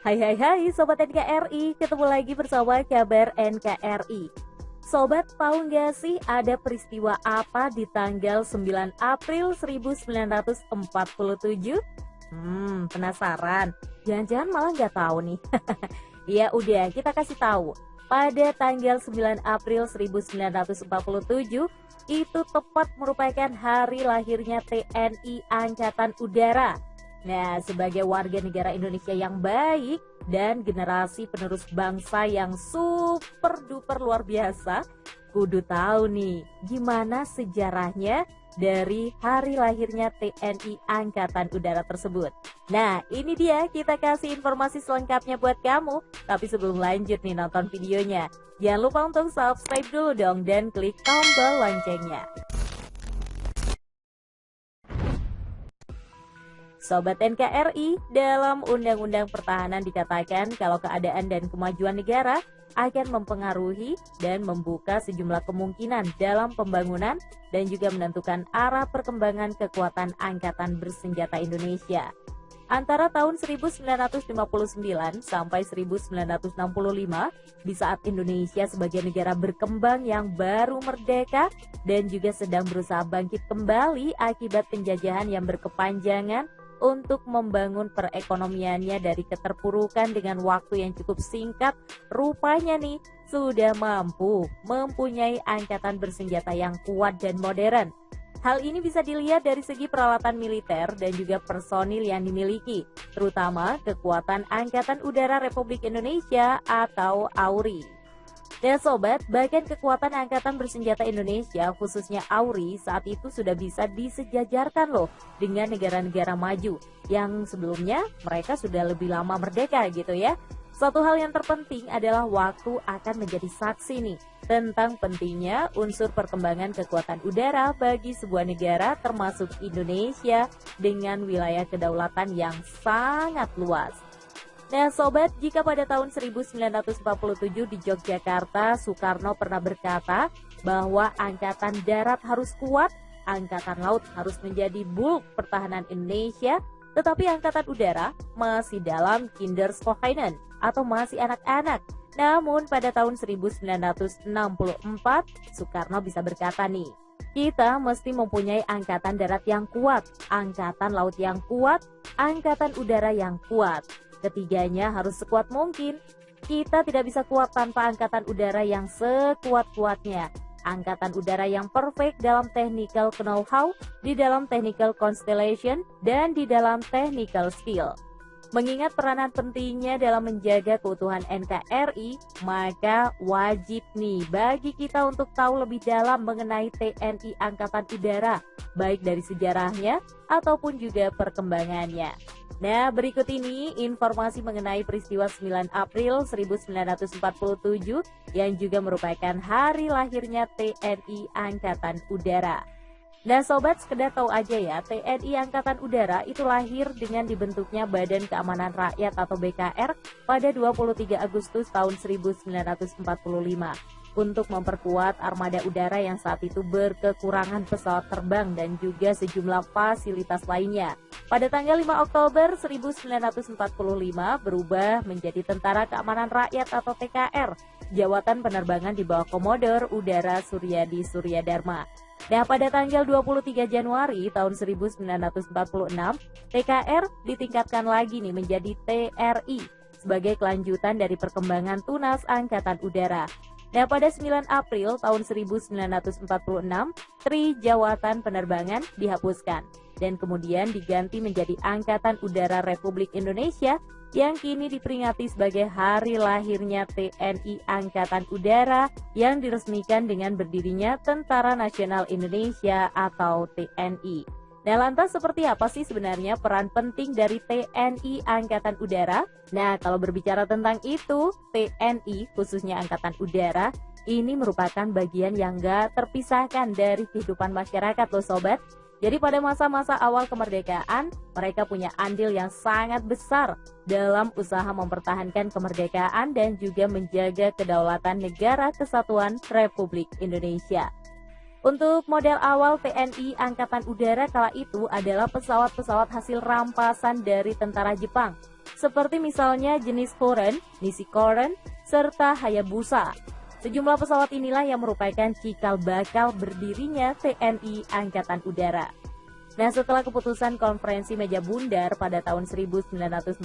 Hai Sobat NKRI, ketemu lagi bersama kabar NKRI. Sobat, tahu nggak sih ada peristiwa apa di tanggal 9 April 1947? Penasaran? Jangan-jangan malah nggak tahu nih. Ya udah, kita kasih tahu. Pada tanggal 9 April 1947, itu tepat merupakan hari lahirnya TNI Angkatan Udara. Nah, sebagai warga negara Indonesia yang baik dan generasi penerus bangsa yang super duper luar biasa, kudu tahu nih gimana sejarahnya dari hari lahirnya TNI Angkatan Udara tersebut. Nah, ini dia, kita kasih informasi selengkapnya buat kamu. Tapi sebelum lanjut nih nonton videonya, jangan lupa untuk subscribe dulu dong dan klik tombol loncengnya. Sobat NKRI, dalam Undang-Undang Pertahanan dikatakan kalau keadaan dan kemajuan negara akan mempengaruhi dan membuka sejumlah kemungkinan dalam pembangunan dan juga menentukan arah perkembangan kekuatan angkatan bersenjata Indonesia. Antara tahun 1959 sampai 1965, di saat Indonesia sebagai negara berkembang yang baru merdeka dan juga sedang berusaha bangkit kembali akibat penjajahan yang berkepanjangan untuk membangun perekonomiannya dari keterpurukan dengan waktu yang cukup singkat, rupanya nih sudah mempunyai angkatan bersenjata yang kuat dan modern. Hal ini bisa dilihat dari segi peralatan militer dan juga personil yang dimiliki, terutama kekuatan Angkatan Udara Republik Indonesia atau AURI. Dan sobat, bahkan kekuatan Angkatan Bersenjata Indonesia, khususnya AURI, saat itu sudah bisa disejajarkan loh dengan negara-negara maju yang sebelumnya mereka sudah lebih lama merdeka gitu ya. Satu hal yang terpenting adalah waktu akan menjadi saksi nih tentang pentingnya unsur perkembangan kekuatan udara bagi sebuah negara termasuk Indonesia dengan wilayah kedaulatan yang sangat luas. Nah sobat, jika pada tahun 1947 di Yogyakarta, Soekarno pernah berkata bahwa angkatan darat harus kuat, angkatan laut harus menjadi bulk pertahanan Indonesia, tetapi angkatan udara masih dalam Kinderskohenen atau masih anak-anak. Namun pada tahun 1964, Soekarno bisa berkata nih, kita mesti mempunyai angkatan darat yang kuat, angkatan laut yang kuat, angkatan udara yang kuat. Ketiganya harus sekuat mungkin. Kita tidak bisa kuat tanpa angkatan udara yang sekuat-kuatnya. Angkatan udara yang perfect dalam technical know-how, di dalam technical constellation, dan di dalam technical skill. Mengingat peranan pentingnya dalam menjaga keutuhan NKRI, maka wajib nih bagi kita untuk tahu lebih dalam mengenai TNI Angkatan Udara, baik dari sejarahnya ataupun juga perkembangannya. Nah, berikut ini informasi mengenai peristiwa 9 April 1947 yang juga merupakan hari lahirnya TNI Angkatan Udara. Nah sobat, sekedar tahu aja ya, TNI Angkatan Udara itu lahir dengan dibentuknya Badan Keamanan Rakyat atau BKR pada 23 Agustus tahun 1945 untuk memperkuat armada udara yang saat itu berkekurangan pesawat terbang dan juga sejumlah fasilitas lainnya. Pada tanggal 5 Oktober 1945 berubah menjadi Tentara Keamanan Rakyat atau TKR, jawatan penerbangan di bawah Komodor Udara Suryadi Suryadharma. Nah, pada tanggal 23 Januari tahun 1946, TKR ditingkatkan lagi nih menjadi TRI sebagai kelanjutan dari perkembangan Tunas Angkatan Udara. Nah, pada 9 April tahun 1946, Tri Jawatan Penerbangan dihapuskan dan kemudian diganti menjadi Angkatan Udara Republik Indonesia yang kini diperingati sebagai hari lahirnya TNI Angkatan Udara yang diresmikan dengan berdirinya Tentara Nasional Indonesia atau TNI. Nah, lantas seperti apa sih sebenarnya peran penting dari TNI Angkatan Udara? Nah, kalau berbicara tentang itu, TNI khususnya Angkatan Udara ini merupakan bagian yang gak terpisahkan dari kehidupan masyarakat loh sobat. Jadi pada masa-masa awal kemerdekaan, mereka punya andil yang sangat besar dalam usaha mempertahankan kemerdekaan dan juga menjaga kedaulatan negara kesatuan Republik Indonesia. Untuk model awal TNI Angkatan Udara kala itu adalah pesawat-pesawat hasil rampasan dari tentara Jepang, seperti misalnya jenis Koren, Nishikoren, serta Hayabusa. Sejumlah pesawat inilah yang merupakan cikal bakal berdirinya TNI Angkatan Udara. Nah, setelah keputusan konferensi meja bundar pada tahun 1949,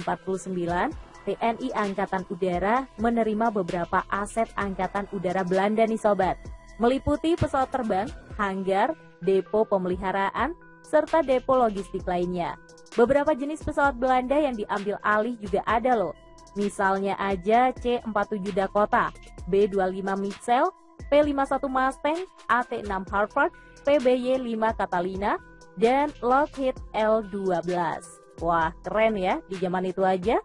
TNI Angkatan Udara menerima beberapa aset Angkatan Udara Belanda nih sobat, meliputi pesawat terbang, hanggar, depo pemeliharaan, serta depo logistik lainnya. Beberapa jenis pesawat Belanda yang diambil alih juga ada loh. Misalnya aja C-47 Dakota, B-25 Mitchell, P-51 Mustang, AT-6 Harvard, PBY-5 Catalina, dan Lockheed L-12. Wah, keren ya, di zaman itu aja.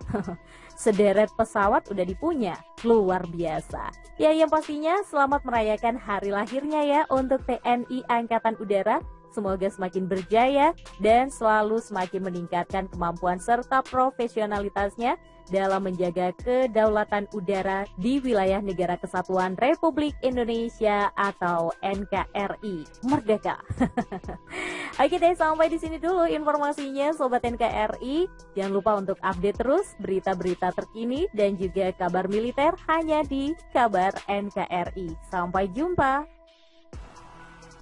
Sederet pesawat udah dipunya, luar biasa. Ya, yang pastinya selamat merayakan hari lahirnya ya untuk TNI Angkatan Udara. Semoga semakin berjaya dan selalu semakin meningkatkan kemampuan serta profesionalitasnya dalam menjaga kedaulatan udara di wilayah Negara Kesatuan Republik Indonesia atau NKRI. Merdeka. Oke deh, sampai di sini dulu informasinya Sobat NKRI. Jangan lupa untuk update terus berita-berita terkini dan juga kabar militer hanya di Kabar NKRI. Sampai jumpa.